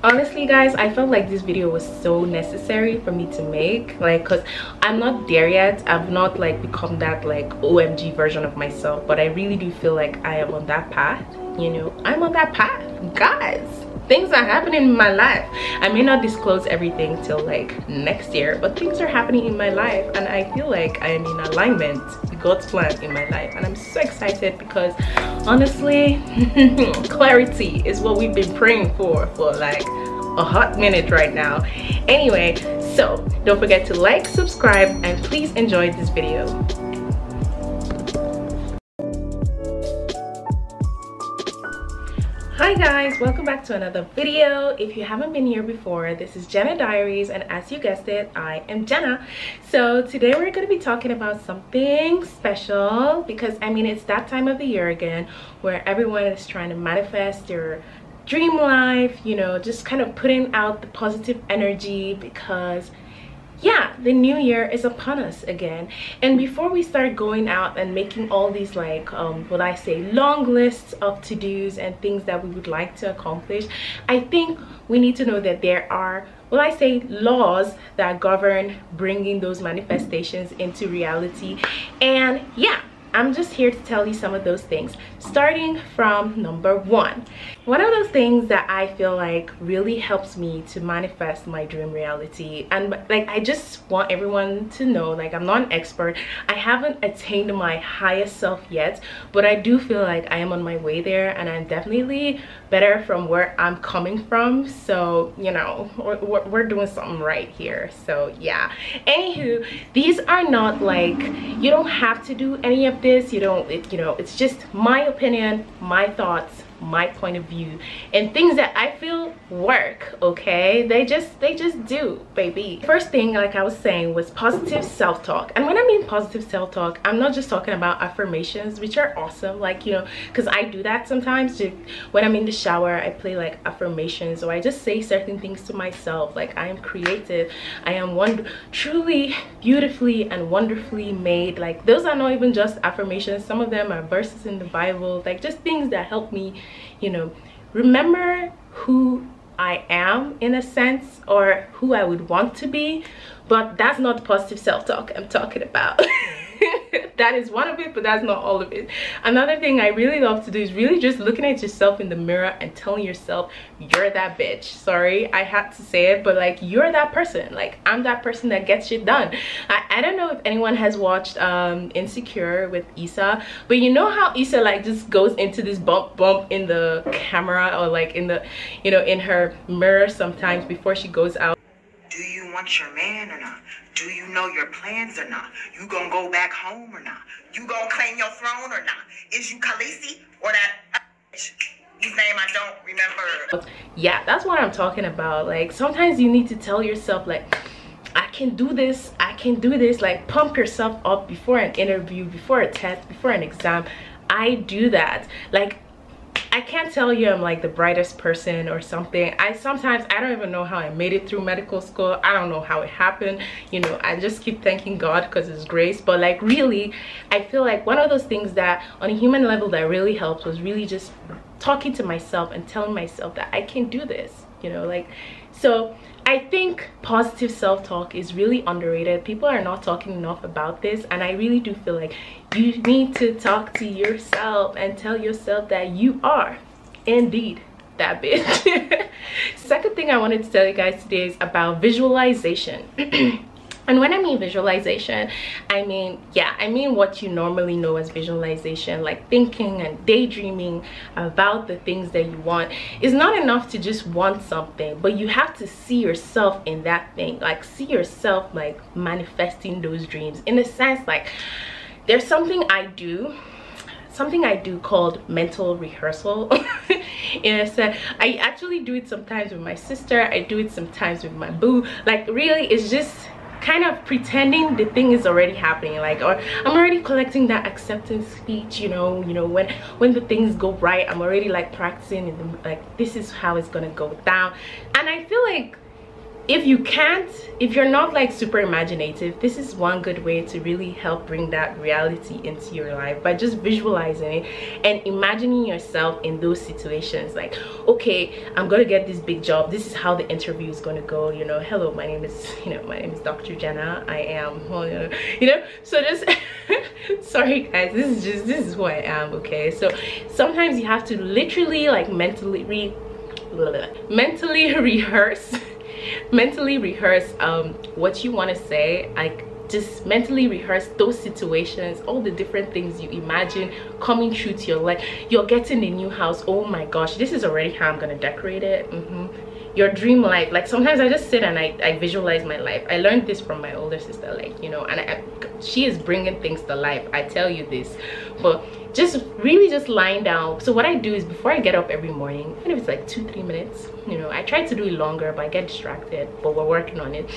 Honestly guys, I felt like this video was so necessary for me to make, like, because I'm not there yet. I've not like become that like OMG version of myself, but I really do feel like I am on that path. You know, I'm on that path, guys. Things are happening in my life. I may not disclose everything till like next year, but things are happening in my life and I feel like I am in alignment with God's plan in my life, and I'm so excited because honestly clarity is what we've been praying for like a hot minute right now. Anyway, so don't forget to like, subscribe, and please enjoy this video. Hi guys, welcome back to another video. If you haven't been here before, this is Jenna Diaries, and as you guessed it, I am Jenna. So today we're going to be talking about something special because I mean it's that time of the year again where everyone is trying to manifest their dream life, you know, just kind of putting out the positive energy because yeah, the new year is upon us again. And before we start going out and making all these like what I say long lists of to-dos and things that we would like to accomplish, I think we need to know that there are, well, I say laws that govern bringing those manifestations into reality. And yeah, I'm just here to tell you some of those things, starting from number one. One of those things that I feel like really helps me to manifest my dream reality, and like I just want everyone to know, like I'm not an expert, I haven't attained my highest self yet, but I do feel like I am on my way there, and I'm definitely better from where I'm coming from. So you know, we're doing something right here. So yeah, anywho, these are not like, you don't have to do any of this, you know, it's just my opinion, my thoughts, my point of view, and things that I feel work. Okay, they just do, baby. First thing, like I was saying, was positive self-talk. And when I mean positive self-talk, I'm not just talking about affirmations, which are awesome, like, you know, because I do that sometimes. When I'm in the shower, I play like affirmations, or I just say certain things to myself, like I am creative, I am truly beautifully and wonderfully made. Like those are not even just affirmations, some of them are verses in the Bible, like just things that help me, you know, remember who I am in a sense, or who I would want to be. But that's not the positive self-talk I'm talking about. That is one of it, but that's not all of it. Another thing I really love to do is really just looking at yourself in the mirror and telling yourself you're that bitch. Sorry, I had to say it, but like you're that person. Like I'm that person that gets shit done. I don't know if anyone has watched Insecure with Issa, but you know how Issa like just goes into this bump in the camera, or like in the, you know, in her mirror sometimes before she goes out. Do you want your man or not? Do you know your plans or not? You gonna go back home or not? You gonna claim your throne or not? Is you Khaleesi or that whose name I don't remember? Yeah, that's what I'm talking about. Like sometimes you need to tell yourself like, I can do this, I can do this. Like pump yourself up before an interview, before a test, before an exam. I do that. Like I can't tell you I'm like the brightest person or something. I don't even know how I made it through medical school. I don't know how it happened, you know. I just keep thanking God because it's grace. But like really, I feel like one of those things that on a human level that really helped was really just talking to myself and telling myself that I can do this, you know. Like, so I think positive self-talk is really underrated. People are not talking enough about this, and I really do feel like you need to talk to yourself and tell yourself that you are indeed that bitch. Second thing I wanted to tell you guys today is about visualization. And when I mean visualization, I mean what you normally know as visualization, like thinking and daydreaming about the things that you want. It's not enough to just want something, but you have to see yourself in that thing, like see yourself like manifesting those dreams. In a sense, like there's something I do called mental rehearsal. In a sense, I actually do it sometimes with my sister, I do it sometimes with my boo. Like really, it's just kind of pretending the thing is already happening, like, or I'm already collecting that acceptance speech, you know, when the things go right, I'm already like practicing and like this is how it's gonna go down. And I feel like if you can't, if you're not like super imaginative, this is one good way to really help bring that reality into your life, by just visualizing it and imagining yourself in those situations. Like, okay, I'm gonna get this big job, this is how the interview is gonna go, you know. Hello, my name is, you know, my name is Dr. Jenna. I am, well, you know, so just sorry guys, this is who I am. Okay, so sometimes you have to literally like mentally rehearse what you want to say. Like, just mentally rehearse those situations, all the different things you imagine coming true to your life. You're getting a new house, oh my gosh, this is already how I'm gonna decorate it. Your dream life. Like, sometimes I just sit and I visualize my life. I learned this from my older sister, like, you know, and she is bringing things to life, I tell you this. But just really just lying down. So what I do is, before I get up every morning, even if it's like 2-3 minutes, you know, I try to do it longer, but I get distracted, but we're working on it.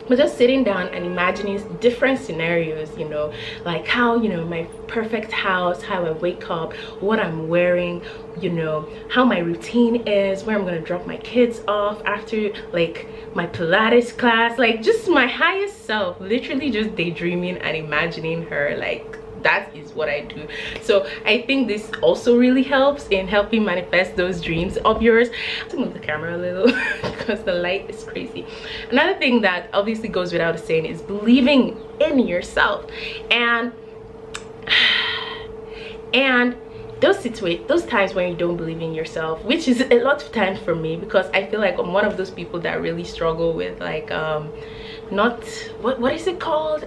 But just sitting down and imagining different scenarios, you know, like how, you know, my perfect house, how I wake up, what I'm wearing, you know, how my routine is, where I'm gonna drop my kids off after like my Pilates class, like just my highest self, literally just daydreaming and imagining her. Like, that is what I do. So I think this also really helps in helping manifest those dreams of yours. I have to move the camera a little because the light is crazy. Another thing that obviously goes without saying is believing in yourself, and those times when you don't believe in yourself, which is a lot of times for me, because I feel like I'm one of those people that really struggle with like not what is it called,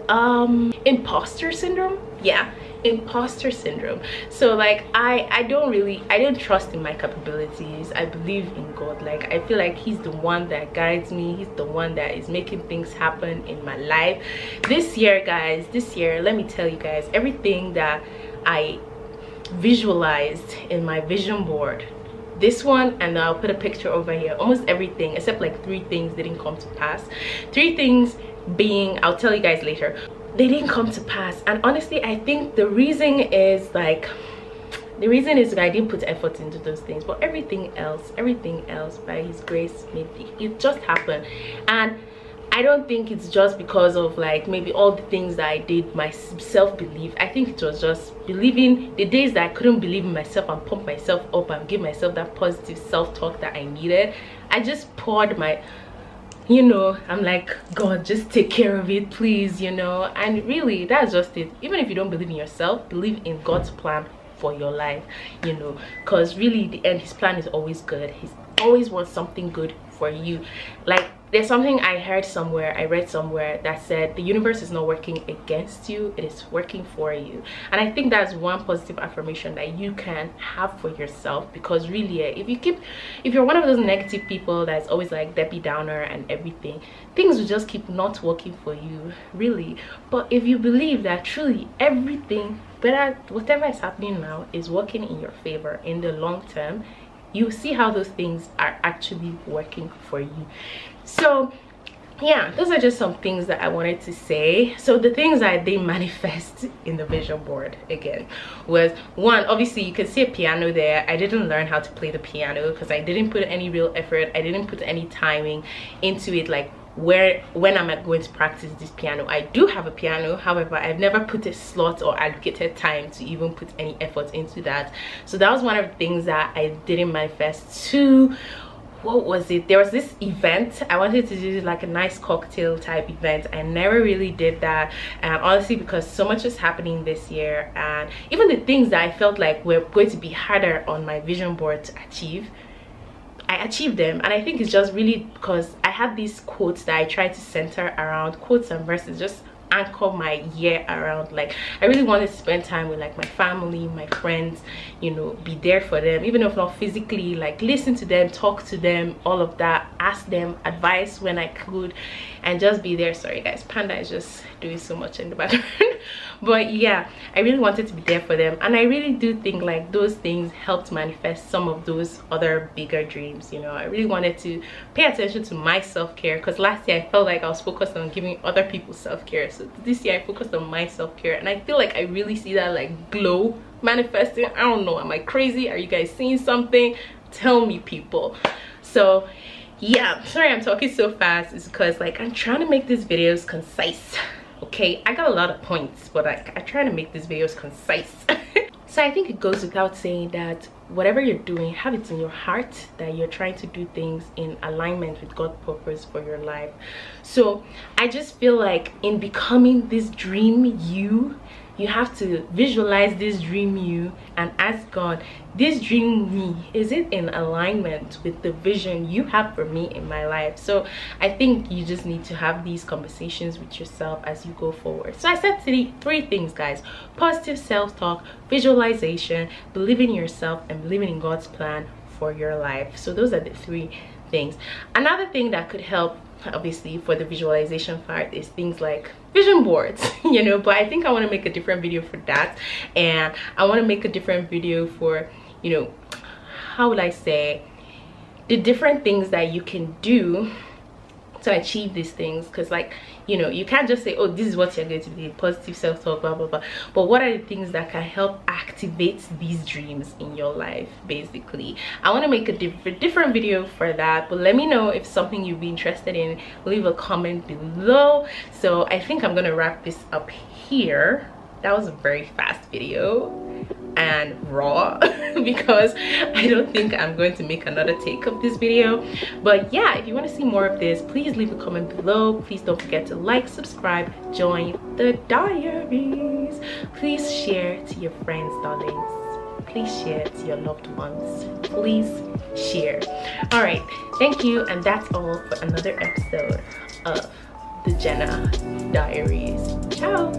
imposter syndrome. Yeah, imposter syndrome. So like I don't trust in my capabilities. I believe in God. Like, I feel like he's the one that guides me, he's the one that is making things happen in my life. This year, guys, this year, let me tell you guys, everything that I visualized in my vision board, this one, and I'll put a picture over here, almost everything except like 3 things didn't come to pass. 3 things being, I'll tell you guys later, they didn't come to pass. And honestly, I think the reason is that I didn't put effort into those things. But everything else by his grace, maybe it just happened. And I don't think it's just because of like maybe all the things that I did, my self-belief. I think it was just believing. The days that I couldn't believe in myself and pump myself up and give myself that positive self-talk that I needed, I just poured my, you know, I'm like, God, just take care of it, please, you know. And really, that's just it. Even if you don't believe in yourself, believe in God's plan for your life, you know, because really the end, his plan is always good. He always wants something good for you. Like, there's something I heard somewhere, I read somewhere, that said the universe is not working against you, it is working for you. And I think that's one positive affirmation that you can have for yourself, because really, if you're one of those negative people that's always like Debbie Downer and everything, things will just keep not working for you, really. But if you believe that truly everything, whatever is happening now, is working in your favor in the long term, you see how those things are actually working for you. So yeah, those are just some things that I wanted to say. So the things that they manifest in the vision board again was, one, obviously you can see a piano there. I didn't learn how to play the piano because I didn't put any real effort. I didn't put any timing into it, like when am I going to practice this piano. I do have a piano, however I've never put a slot or allocated time to even put any effort into that. So that was one of the things that I didn't manifest. Two, what was it, there was this event I wanted to do, like a nice cocktail type event. I never really did that, honestly, because so much is happening this year, and even the things that I felt like were going to be harder on my vision board to achieve, I achieved them. And I think it's just really because I had these quotes that I try to center around, quotes and verses, just anchor my year around. Like, I really wanted to spend time with like my family, my friends, you know, be there for them, even if not physically, like listen to them, talk to them, all of that, ask them advice when I could, and just be there. Sorry guys, Panda is just doing so much in the background. But yeah, I really wanted to be there for them, and I really do think like those things helped manifest some of those other bigger dreams. You know, I really wanted to pay attention to my self-care, because last year I felt like I was focused on giving other people self-care. So this year I focused on my self-care, and I feel like I really see that like glow manifesting. I don't know, am I crazy? Are you guys seeing something? Tell me, people. So yeah, sorry I'm talking so fast. It's because like I'm trying to make these videos concise. Okay, I got a lot of points, but I try to make these videos concise. So I think it goes without saying that whatever you're doing, have it in your heart that you're trying to do things in alignment with God's purpose for your life. So I just feel like in becoming this dream you have to visualize this dream you and ask God, this dream me, is it in alignment with the vision you have for me in my life? So I think you just need to have these conversations with yourself as you go forward. So I said three things, guys: positive self-talk, visualization, believing in yourself, and believing in God's plan for your life. So those are the 3 things. Another thing that could help, obviously, for the visualization part is things like vision boards, you know, but I think I want to make a different video for that, and I want to make a different video for, you know, how would I say, the different things that you can do to achieve these things. Because, like, you know, you can't just say, oh, this is what you're going to be, positive self-talk, blah blah blah, but what are the things that can help activate these dreams in your life? Basically, I want to make a different video for that, but let me know if something you'd be interested in. Leave a comment below. So I think I'm gonna wrap this up here. That was a very fast video and raw because I don't think I'm going to make another take of this video. But yeah, if you want to see more of this, please leave a comment below. Please don't forget to like, subscribe, join the diaries. Please share to your friends, darlings. Please share to your loved ones. Please share. All right, thank you, and that's all for another episode of the Jenna Diaries. Ciao.